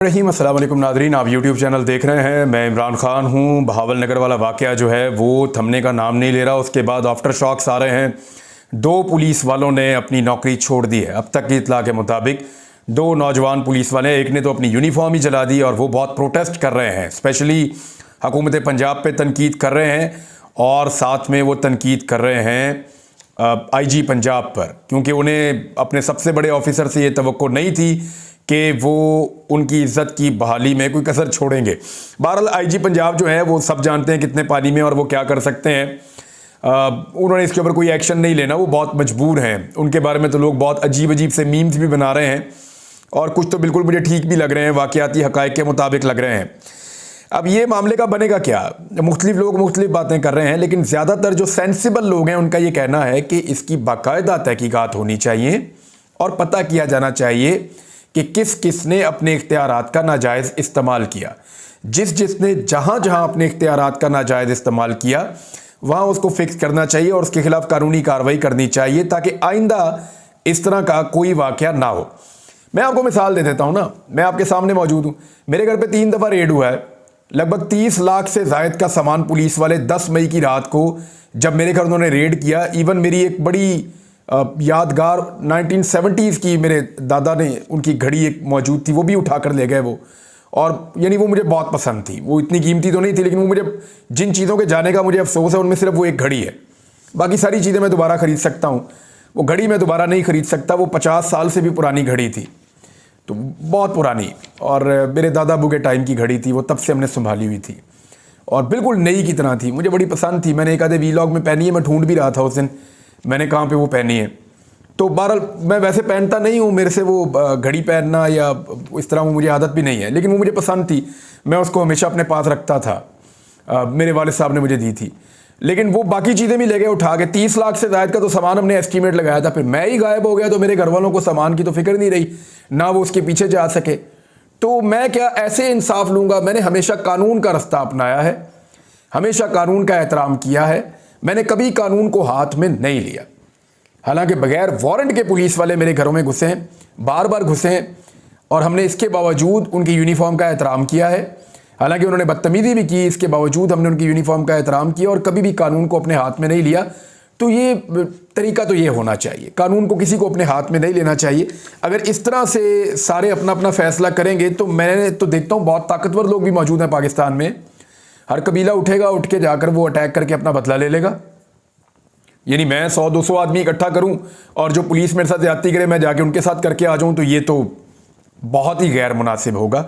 रहीम अस्सलाम वालेकुम नादरीन, आप यूट्यूब चैनल देख रहे हैं। मैं इमरान खान हूं। बहावल नगर वाला वाक़या जो है वो थमने का नाम नहीं ले रहा। उसके बाद आफ्टर शॉक्स आ रहे हैं। 2 पुलिस वालों ने अपनी नौकरी छोड़ दी है। अब तक की इत्तला के मुताबिक 2 नौजवान पुलिस वाले, एक ने तो अपनी यूनिफॉर्म ही जला दी और वो बहुत प्रोटेस्ट कर रहे हैं। स्पेशली हुकूमत पंजाब पे तनकीद कर रहे हैं और साथ में वो तनकीद कर रहे हैं IG पंजाब पर, क्योंकि उन्हें अपने सबसे बड़े ऑफिसर से ये तवक्को नहीं थी कि वो उनकी इज़्ज़त की बहाली में कोई कसर छोड़ेंगे। बहरहाल IG पंजाब जो है वो सब जानते हैं कितने पानी में और वो क्या कर सकते हैं। उन्होंने इसके ऊपर कोई एक्शन नहीं लेना, वो बहुत मजबूर हैं। उनके बारे में तो लोग बहुत अजीब अजीब से मीम्स भी बना रहे हैं और कुछ तो बिल्कुल मुझे ठीक भी लग रहे हैं, वाक़याती हक़ाइक़ के मुताबिक लग रहे हैं। अब ये मामले का बनेगा क्या, मुख्तलिफ लोग मुख्तलिफ बातें कर रहे हैं, लेकिन ज़्यादातर जो सेंसिबल लोग हैं उनका ये कहना है कि इसकी बाकायदा तहकीकात होनी चाहिए और पता किया जाना चाहिए कि किस किस ने अपने इख्तियारात का नाजायज़ इस्तेमाल किया। जिसने जहाँ जहाँ अपने इख्तियारात का नाजायज़ इस्तेमाल किया वहाँ उसको फिक्स करना चाहिए और उसके खिलाफ कानूनी कार्रवाई करनी चाहिए, ताकि आइंदा इस तरह का कोई वाक़या ना हो। मैं आपको मिसाल दे देता हूँ ना, मैं आपके सामने मौजूद हूँ। मेरे घर पे 3 दफ़ा रेड हुआ है। लगभग 30 लाख से ज़ायद का सामान पुलिस वाले 10 मई की रात को जब मेरे घर उन्होंने रेड किया, इवन मेरी एक बड़ी यादगार 1970s की मेरे दादा ने उनकी घड़ी एक मौजूद थी, वो भी उठा कर ले गए वो। और यानी वो मुझे बहुत पसंद थी। वो इतनी कीमती तो नहीं थी, लेकिन वो मुझे जिन चीज़ों के जाने का मुझे अफसोस है उनमें सिर्फ वो एक घड़ी है। बाकी सारी चीज़ें मैं दोबारा ख़रीद सकता हूँ, वो घड़ी मैं दोबारा नहीं ख़रीद सकता। वो 50 साल से भी पुरानी घड़ी थी, तो बहुत पुरानी, और मेरे दादा अबू के टाइम की घड़ी थी। वो तब से हमने संभाली हुई थी और बिल्कुल नई की तरह थी। मुझे बड़ी पसंद थी। मैंने एक आधे वीलॉग में पहनी है, मैं ढूंढ भी रहा था उस दिन मैंने कहाँ पे वो पहनी है। तो बहरहाल मैं वैसे पहनता नहीं हूँ, मेरे से वो घड़ी पहनना या इस तरह वो मुझे आदत भी नहीं है, लेकिन वो मुझे पसंद थी। मैं उसको हमेशा अपने पास रखता था। मेरे वालिद साहब ने मुझे दी थी। लेकिन वो बाकी चीज़ें भी ले गए उठा के। 30 लाख से ज़ायद का तो सामान हमने एस्टीमेट लगाया था, फिर मैं ही गायब हो गया तो मेरे घर वालों को सामान की तो फिक्र नहीं रही, ना वो उसके पीछे जा सके। तो मैं क्या ऐसे इंसाफ लूँगा? मैंने हमेशा कानून का रास्ता अपनाया है, हमेशा कानून का एहतराम किया है। मैंने कभी कानून को हाथ में नहीं लिया। हालांकि बगैर वारंट के पुलिस वाले मेरे घरों में घुसे हैं, बार बार घुसे हैं, और हमने इसके बावजूद उनकी यूनिफॉर्म का एहतराम किया है। हालांकि उन्होंने बदतमीज़ी भी की, इसके बावजूद हमने उनकी यूनिफॉर्म का एहतराम किया और कभी भी कानून को अपने हाथ में नहीं लिया। तो ये तरीका तो ये होना चाहिए, कानून को किसी को अपने हाथ में नहीं लेना चाहिए। अगर इस तरह से सारे अपना अपना फैसला करेंगे तो मैं तो देखता हूँ बहुत ताकतवर लोग भी मौजूद हैं पाकिस्तान में। हर कबीला उठेगा, उठ के जाकर वो अटैक करके अपना बदला ले लेगा। यानी मैं 100-200 आदमी इकट्ठा करूं और जो पुलिस मेरे साथ ज्यादती करे मैं जाके उनके साथ करके आ जाऊं, तो ये तो बहुत ही गैर मुनासिब होगा।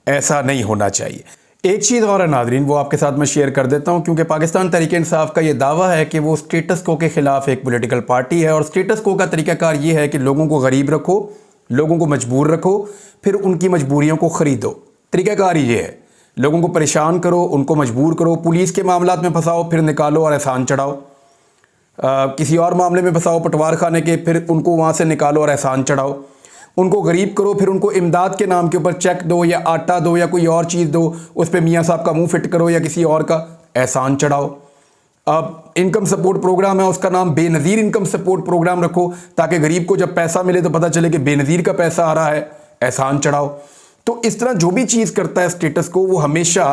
ऐसा नहीं होना चाहिए। एक चीज़ और है नाजरीन, वो आपके साथ मैं शेयर कर देता हूं, क्योंकि पाकिस्तान तहरीक इंसाफ का ये दावा है कि वो स्टेटस को के ख़िलाफ़ एक पॉलिटिकल पार्टी है। और स्टेटस को का तरीक़ाकार ये है कि लोगों को गरीब रखो, लोगों को मजबूर रखो, फिर उनकी मजबूरियों को ख़रीदो। तरीक़ाकार ही ये है, लोगों को परेशान करो, उनको मजबूर करो, पुलिस के मामलात में फंसाओ, फिर निकालो और एहसान चढ़ाओ। किसी और मामले में फंसाओ पटवार खाने के, फिर उनको वहाँ से निकालो और एहसान चढ़ाओ। उनको गरीब करो, फिर उनको इमदाद के नाम के ऊपर चेक दो या आटा दो या कोई और चीज़ दो, उस पर मियाँ साहब का मुंह फिट करो या किसी और का एहसान चढ़ाओ। अब इनकम सपोर्ट प्रोग्राम है, उसका नाम बेनज़ीर इनकम सपोर्ट प्रोग्राम रखो, ताकि गरीब को जब पैसा मिले तो पता चले कि बेनज़ीर का पैसा आ रहा है, एहसान चढ़ाओ। तो इस तरह जो भी चीज़ करता है स्टेटस को, वो हमेशा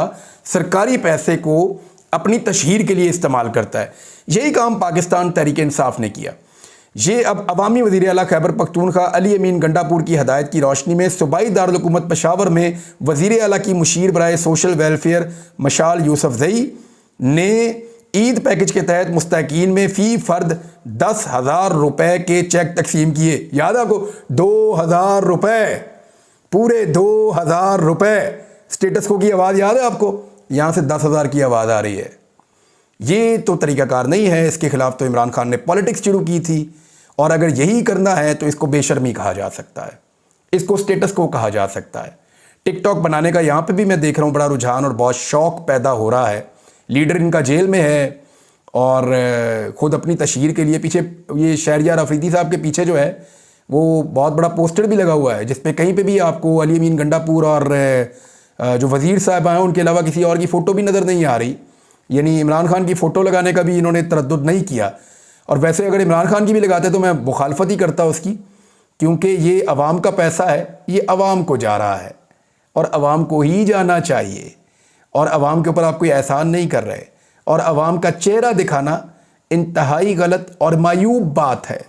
सरकारी पैसे को अपनी तशहीर के लिए इस्तेमाल करता है। यही काम पाकिस्तान तहरीक इंसाफ ने किया। ये अब अवामी वज़ीर आला खैबर पख्तूनख्वा अली अमीन गंडापुर की हदायत की रोशनी में सूबाई दारुल हुकूमत पेशावर में वज़ीर आला की मुशीर बराए सोशल वेलफेयर मशाल यूसुफज़ई ने ईद पैकेज के तहत मुस्तहकीन में फ़ी फ़र्द 10,000 रुपये के चेक तकसीम किए। याद आपको 2,000 रुपये, पूरे 2,000 रुपये। स्टेटस को की आवाज़ याद है आपको? यहाँ से 10,000 की आवाज़ आ रही है। ये तो तरीक़ाकार नहीं है। इसके ख़िलाफ़ तो इमरान खान ने पॉलिटिक्स शुरू की थी, और अगर यही करना है तो इसको बेशर्मी कहा जा सकता है, इसको स्टेटस को कहा जा सकता है। टिकटॉक बनाने का यहाँ पे भी मैं देख रहा हूँ बड़ा रुझान और बहुत शौक़ पैदा हो रहा है। लीडर इनका जेल में है और ख़ुद अपनी तशहीर के लिए पीछे, ये शहरियार अफरीदी साहब के पीछे जो है वो बहुत बड़ा पोस्टर भी लगा हुआ है, जिसपे कहीं पे भी आपको अली अमीन गंडापुर और जो वज़ीर साहब हैं उनके अलावा किसी और की फ़ोटो भी नज़र नहीं आ रही। यानी इमरान खान की फ़ोटो लगाने का भी इन्होंने तरद्दुद नहीं किया। और वैसे अगर इमरान खान की भी लगाते तो मैं मुखालफत ही करता उसकी, क्योंकि ये अवाम का पैसा है, ये अवाम को जा रहा है और आवाम को ही जाना चाहिए, और आवाम के ऊपर आप कोई एहसान नहीं कर रहे, और आवाम का चेहरा दिखाना इंतहाई गलत और मायूब बात है।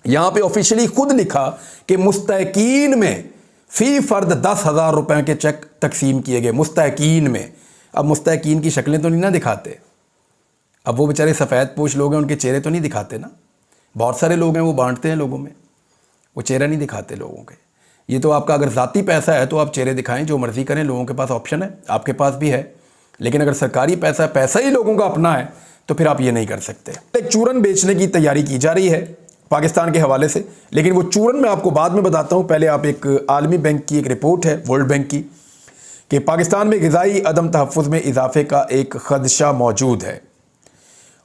यहाँ पे ऑफिशियली खुद लिखा कि मुस्तहकीन में फ़ी फ़र्द 10,000 रुपए के चेक तकसीम किए गए, मुस्तहकीन में। अब मुस्तहकीन की शक्लें तो नहीं ना दिखाते, अब वो बेचारे सफ़ेद पोश लोग हैं, उनके चेहरे तो नहीं दिखाते ना। बहुत सारे लोग हैं वो बांटते हैं लोगों में, वो चेहरा नहीं दिखाते लोगों के। ये तो आपका अगर ज़ाती पैसा है तो आप चेहरे दिखाएं, जो मर्ज़ी करें, लोगों के पास ऑप्शन है, आपके पास भी है। लेकिन अगर सरकारी पैसा है, पैसा ही लोगों का अपना है, तो फिर आप ये नहीं कर सकते। एक चूरन बेचने की तैयारी की जा रही है पाकिस्तान के हवाले से, लेकिन वो चूरन मैं आपको बाद में बताता हूँ। पहले आप एक आलमी बैंक की एक रिपोर्ट है, वर्ल्ड बैंक की, कि पाकिस्तान में ग़िज़ाई अदम तहफ़्फ़ुज़ में इजाफे का एक ख़दशा मौजूद है।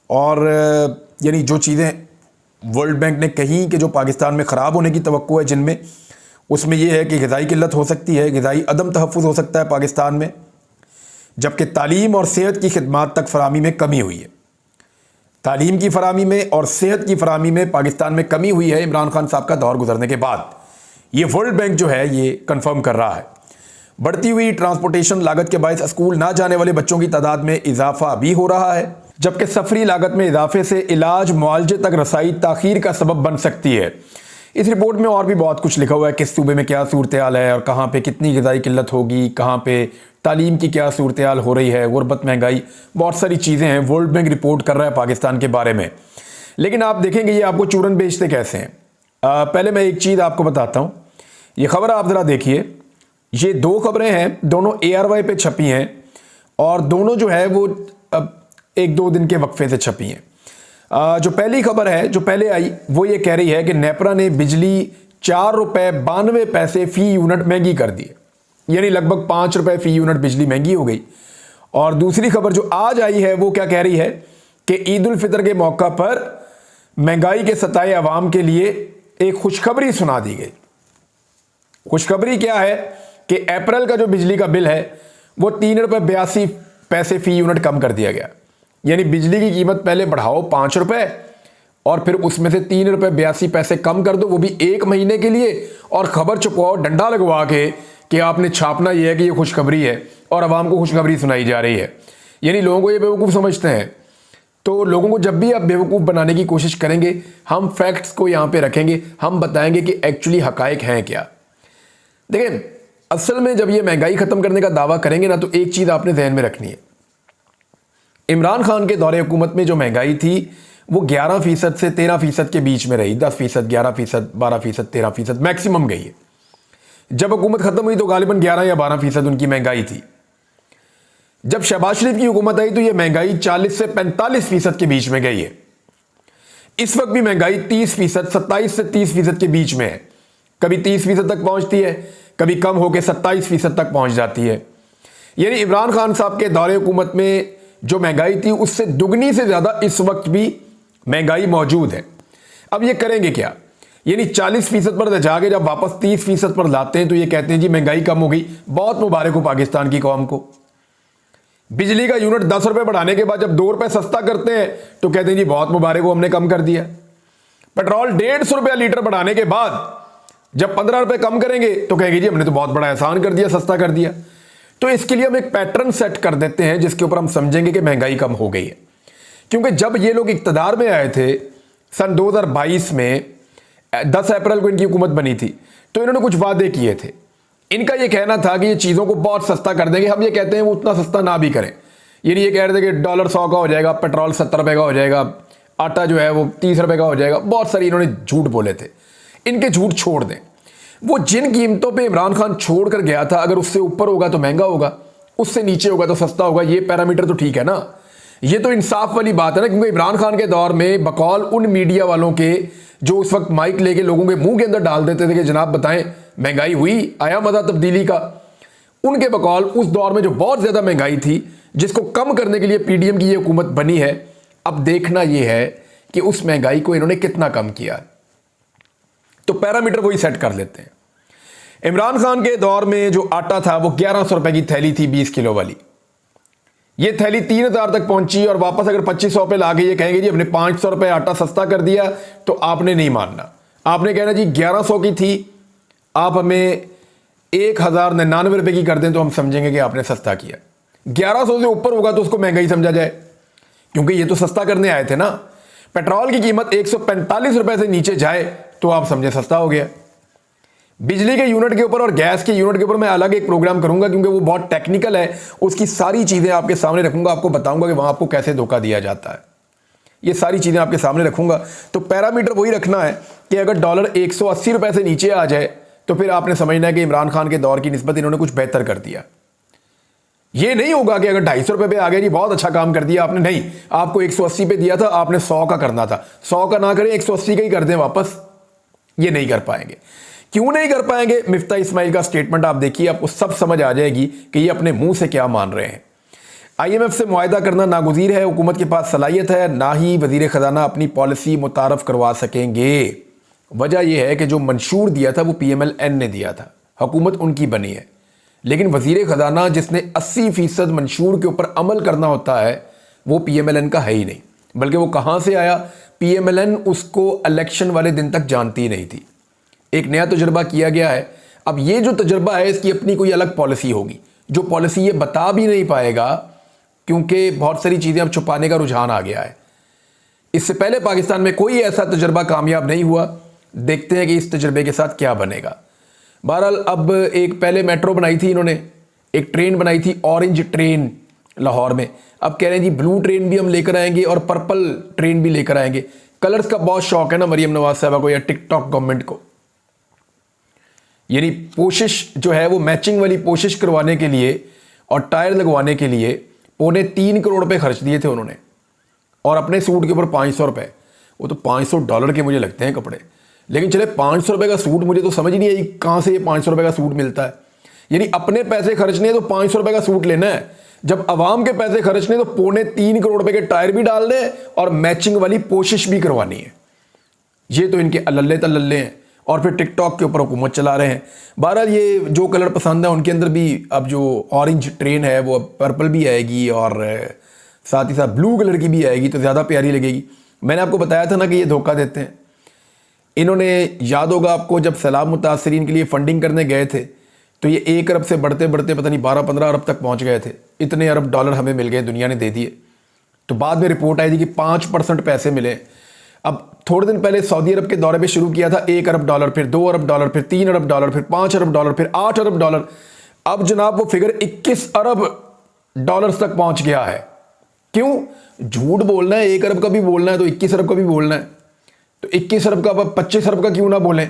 और यानी जो चीज़ें वर्ल्ड बैंक ने कही कि जो पाकिस्तान में ख़राब होने की तवक्को है जिनमें, उसमें यह है कि ग़िज़ाई किल्लत हो सकती है, ग़िज़ाई अदम तहफ़्फ़ुज़ हो सकता है पाकिस्तान में, जबकि तालीम और सेहत की खिदमात तक फरामी में कमी हुई है। तालीम की फरामी में और सेहत की फरामी में पाकिस्तान में कमी हुई है इमरान खान साहब का दौर गुजरने के बाद। ये वर्ल्ड बैंक जो है ये कंफर्म कर रहा है। बढ़ती हुई ट्रांसपोर्टेशन लागत के बायस स्कूल ना जाने वाले बच्चों की तादाद में इजाफा भी हो रहा है, जबकि सफरी लागत में इजाफे से इलाज मुआलजे तक रसाई ताखीर का सबब बन सकती है। इस रिपोर्ट में और भी बहुत कुछ लिखा हुआ है, किस सूबे में क्या सूरत हाल है और कहाँ पे कितनी ग़िज़ाई किल्लत होगी, कहाँ पे तालीम की क्या सूरत हाल हो रही है, गुर्बत, महंगाई, बहुत सारी चीज़ें हैं। वर्ल्ड बैंक रिपोर्ट कर रहा है पाकिस्तान के बारे में। लेकिन आप देखेंगे ये आपको चूरन बेचते कैसे हैं। पहले मैं एक चीज़ आपको बताता हूँ। ये खबर आप ज़रा देखिए, ये दो खबरें हैं, दोनों ARY पे छपी हैं और दोनों जो है वो एक दो दिन के वक्फे से छपी हैं। जो पहली खबर है जो पहले आई वो ये कह रही है कि नेपरा ने बिजली 4 रुपये 92 पैसे फ़ी यूनिट महंगी कर दी है, यानी लगभग 5 रुपये फ़ी यूनिट बिजली महंगी हो गई। और दूसरी खबर जो आज आई है वो क्या कह रही है कि ईद उल फितर के मौका पर महंगाई के सताए अवाम के लिए एक खुशखबरी सुना दी गई। खुशखबरी क्या है कि अप्रैल का जो बिजली का बिल है वो 3 रुपये 82 पैसे फ़ी यूनिट कम कर दिया गया। यानी बिजली की कीमत पहले बढ़ाओ 5 रुपये और फिर उसमें से 3 रुपये 82 पैसे कम कर दो, वो भी 1 महीने के लिए, और खबर छुपवाओ डंडा लगवा के कि आपने छापना यह है कि ये खुशखबरी है और आवाम को खुशखबरी सुनाई जा रही है। यानी लोगों को ये बेवकूफ़ समझते हैं। तो लोगों को जब भी आप बेवकूफ़ बनाने की कोशिश करेंगे, हम फैक्ट्स को यहाँ पे रखेंगे, हम बताएंगे कि एक्चुअली हकायक हैं क्या। देखें, असल में जब ये महंगाई ख़त्म करने का दावा करेंगे ना, तो एक चीज़ आपने ध्यान में रखनी है। इमरान खान के दौरे हुकूमत में जो महंगाई थी वो 11% से 13% के बीच में रही। 10%, 11%, 12%, 13% मैक्सिमम गई है। जब हुकूमत ख़त्म हुई तो गालिबन 11 या 12% उनकी महंगाई थी। जब शहबाज शरीफ की हुकूमत आई तो ये महंगाई 40 से 45% के बीच में गई है। इस वक्त भी महंगाई 30%, 27 से 30% के बीच में है। कभी 30% तक पहुंचती है, कभी कम होकर 27% तक पहुंच जाती है। यानी इमरान खान साहब के दौरे हुकूमत में जो महंगाई थी उससे दुगनी से ज़्यादा इस वक्त भी महंगाई मौजूद है। अब ये करेंगे क्या? यानी 40% पर जाके जब वापस 30% पर लाते हैं तो ये कहते हैं जी महंगाई कम हो गई। बहुत मुबारक हो पाकिस्तान की कौम को। बिजली का यूनिट 10 रुपये बढ़ाने के बाद जब 2 रुपये सस्ता करते हैं तो कहते हैं जी बहुत मुबारक हो, हमने कम कर दिया। पेट्रोल 150 रुपया लीटर बढ़ाने के बाद जब 15 रुपये कम करेंगे तो कहेंगे जी हमने तो बहुत बड़ा एहसान कर दिया, सस्ता कर दिया। तो इसके लिए हम एक पैटर्न सेट कर देते हैं जिसके ऊपर हम समझेंगे कि महंगाई कम हो गई है। क्योंकि जब ये लोग इक्तदार में आए थे सन 2022 में, 10 अप्रैल को इनकी हुकूमत बनी थी, तो इन्होंने कुछ वादे किए थे। इनका ये कहना था कि ये चीज़ों को बहुत सस्ता कर देंगे। हम ये कहते हैं वो उतना सस्ता ना भी करें। ये कह रहे थे कि $100 का हो जाएगा, पेट्रोल 70 रुपये का हो जाएगा, आटा जो है वो 30 रुपये का हो जाएगा। बहुत सारी इन्होंने झूठ बोले थे। इनके झूठ छोड़ दें। वो जिन कीमतों पे इमरान खान छोड़ कर गया था, अगर उससे ऊपर होगा तो महंगा होगा, उससे नीचे होगा तो सस्ता होगा। ये पैरामीटर तो ठीक है ना, ये तो इंसाफ वाली बात है ना। क्योंकि इमरान खान के दौर में बकौल उन मीडिया वालों के जो उस वक्त माइक लेके लोगों के मुंह के अंदर डाल देते थे कि जनाब बताएं महंगाई हुई, आया मजा तब्दीली का, उनके बकौल उस दौर में जो बहुत ज़्यादा महंगाई थी जिसको कम करने के लिए PDM की ये हुकूमत बनी है। अब देखना यह है कि उस महंगाई को इन्होंने कितना कम किया। तो पैरामीटर वही सेट कर लेते हैं। इमरान खान के दौर में जो आटा था वो 1100 रुपए की थैली थी, 20 किलो वाली। ये थैली 3000 तक पहुंची और वापस अगर 2500 पे ला के ये कहेंगे जी हमने 500 रुपए आटा सस्ता कर दिया, तो आपने नहीं मानना। आपने कहना जी 1100 की थी, आप हमें 1099 रुपये की कर दें तो हम समझेंगे कि आपने सस्ता किया। 1100 से ऊपर होगा तो उसको महंगा ही समझा जाए, क्योंकि ये तो सस्ता करने आए थे ना। पेट्रोल की कीमत 145 रुपए से नीचे जाए तो आप समझे सस्ता हो गया। बिजली के यूनिट के ऊपर और गैस के यूनिट के ऊपर मैं अलग एक प्रोग्राम करूंगा, क्योंकि वो बहुत टेक्निकल है। उसकी सारी चीजें आपके सामने रखूंगा, आपको बताऊंगा कि वहां आपको कैसे धोखा दिया जाता है। ये सारी चीजें आपके सामने रखूंगा। तो पैरामीटर वही रखना है कि अगर डॉलर 180 रुपए से नीचे आ जाए तो फिर आपने समझना है कि इमरान खान के दौर की निस्बत इन्होंने कुछ बेहतर कर दिया। ये नहीं होगा कि अगर 250 रुपए पे आ गया जी बहुत अच्छा काम कर दिया आपने, नहीं, आपको 180 पे दिया था, आपने 100 का करना था। 100 का ना करें, 180 का ही कर दें वापस। ये नहीं कर पाएंगे। क्यों नहीं कर पाएंगे? मिफ्ता इस्माइल का स्टेटमेंट आप देखिए, आपको सब समझ आ जाएगी कि ये अपने मुंह से क्या मान रहे हैं। IMF से मुआहदा करना नागुज़ीर है, हुकूमत के पास सलाहियत है, ना ही वजीर खजाना अपनी पॉलिसी मुतारफ करवा सकेंगे। वजह यह है कि जो मंशूर दिया था वो PMLN ने दिया था, हुकूमत उनकी बनी है, लेकिन वजीर खजाना जिसने 80% मंशूर के ऊपर अमल करना होता है वो PMLN का है ही नहीं। बल्कि वो कहाँ से आया? PMLN उसको इलेक्शन वाले दिन तक जानती ही नहीं थी। एक नया तजुर्बा किया गया है। अब ये जो तजुर्बा है इसकी अपनी कोई अलग पॉलिसी होगी, जो पॉलिसी ये बता भी नहीं पाएगा, क्योंकि बहुत सारी चीज़ें अब छुपाने का रुझान आ गया है। इससे पहले पाकिस्तान में कोई ऐसा तजुर्बा कामयाब नहीं हुआ। देखते हैं कि इस तजुर्बे के साथ क्या बनेगा। बहरहाल अब एक पहले मेट्रो बनाई थी इन्होंने, एक ट्रेन बनाई थी ऑरेंज ट्रेन लाहौर में। अब कह रहे हैं जी ब्लू ट्रेन भी हम लेकर आएंगे और पर्पल ट्रेन भी लेकर आएंगे। कलर्स का बहुत शौक है ना मरियम नवाज साहबा को या टिकटॉक गवर्नमेंट को। यानी कोशिश जो है वो मैचिंग वाली कोशिश करवाने के लिए और टायर लगवाने के लिए $3.25 करोड़ रुपए खर्च दिए थे उन्होंने, और अपने सूट के ऊपर $500 रुपए। वो तो $500 के मुझे लगते हैं कपड़े, लेकिन चले $500 रुपए का सूट, मुझे तो समझ नहीं आई कहाँ से ये $500 रुपए का सूट मिलता है। यानी अपने पैसे खर्चने तो $500 रुपए का सूट लेना है, जब अवाम के पैसे खर्चने तो $3.25 करोड़ रुपए के टायर भी डालने और मैचिंग वाली कोशिश भी करवानी है। ये तो इनके अल्ले तल्ले हैं, और फिर टिकटॉक के ऊपर हुकूमत चला रहे हैं। बहरहाल ये जो कलर पसंद है उनके अंदर भी अब जो ऑरेंज ट्रेन है वो पर्पल भी आएगी और साथ ही साथ ब्लू कलर की भी आएगी, तो ज़्यादा प्यारी लगेगी। मैंने आपको बताया था ना कि ये धोखा देते हैं। इन्होंने, याद होगा आपको, जब सैलाब मुतासरीन के लिए फंडिंग करने गए थे तो ये 1 अरब से बढ़ते बढ़ते पता नहीं 12-15 अरब तक पहुँच गए थे। इतने अरब डॉलर हमें मिल गए, दुनिया ने दे दिए। तो बाद में रिपोर्ट आई थी कि 5% पैसे मिले। अब थोड़े दिन पहले सऊदी अरब के दौरे पे शुरू किया था $1 अरब, फिर $2 अरब, फिर $3 अरब, फिर $5 अरब, फिर $8 अरब। अब जनाब वो फिगर $21 अरब तक पहुंच गया है। क्यों? झूठ बोलना है, 1 अरब का भी बोलना है तो 21 अरब का भी बोलना है, तो 21 अरब का 25 अरब का क्यों ना बोलें।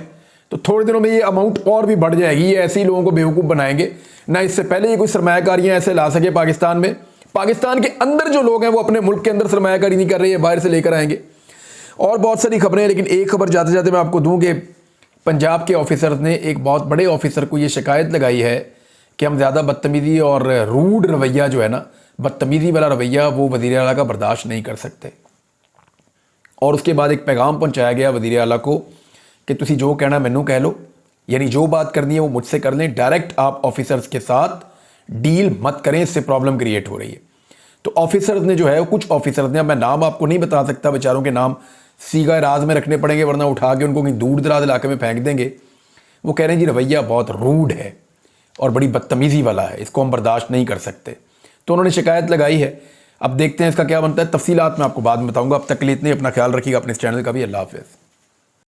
तो थोड़े दिनों में ये अमाउंट और भी बढ़ जाएगी। ये ऐसे ही लोगों को बेवकूफ़ बनाएंगे ना। इससे पहले ये कोई सरमायाकारियाँ ऐसे ला सके पाकिस्तान में। पाकिस्तान के अंदर जो लोग हैं वो अपने मुल्क के अंदर सरमायाकारी नहीं कर रहे हैं, बाहर से लेकर आएंगे। और बहुत सारी खबरें हैं, लेकिन एक खबर जाते जाते मैं आपको दूं कि पंजाब के ऑफिसर्स ने एक बहुत बड़े ऑफिसर को ये शिकायत लगाई है कि हम ज़्यादा बदतमीज़ी और रूड रवैया जो है ना, बदतमीज़ी वाला रवैया, वो वज़ीर आला का बर्दाश्त नहीं कर सकते। और उसके बाद एक पैगाम पहुंचाया गया वज़ीर आला को कि तुसी जो कहना मैनू कह लो, यानी जो बात करनी है वो मुझसे कर लें, डायरेक्ट आप ऑफिसर्स के साथ डील मत करें, इससे प्रॉब्लम क्रिएट हो रही है। तो ऑफिसर्स ने जो है, कुछ ऑफिसर्स ने, अब मैं नाम आपको नहीं बता सकता, बेचारों के नाम सीगा राज में रखने पड़ेंगे वरना उठा के उनको कहीं दूर दराज इलाके में फेंक देंगे। वो कह रहे हैं जी रवैया बहुत रूड है और बड़ी बदतमीज़ी वाला है, इसको हम बर्दाश्त नहीं कर सकते। तो उन्होंने शिकायत लगाई है। अब देखते हैं इसका क्या बनता है। तफसीलात मैं आपको बाद में बताऊंगा। अब तक के लिए इतने, अपना ख्याल रखिएगा, अपने इस चैनल का भी। अल्लाह हाफ़िज़।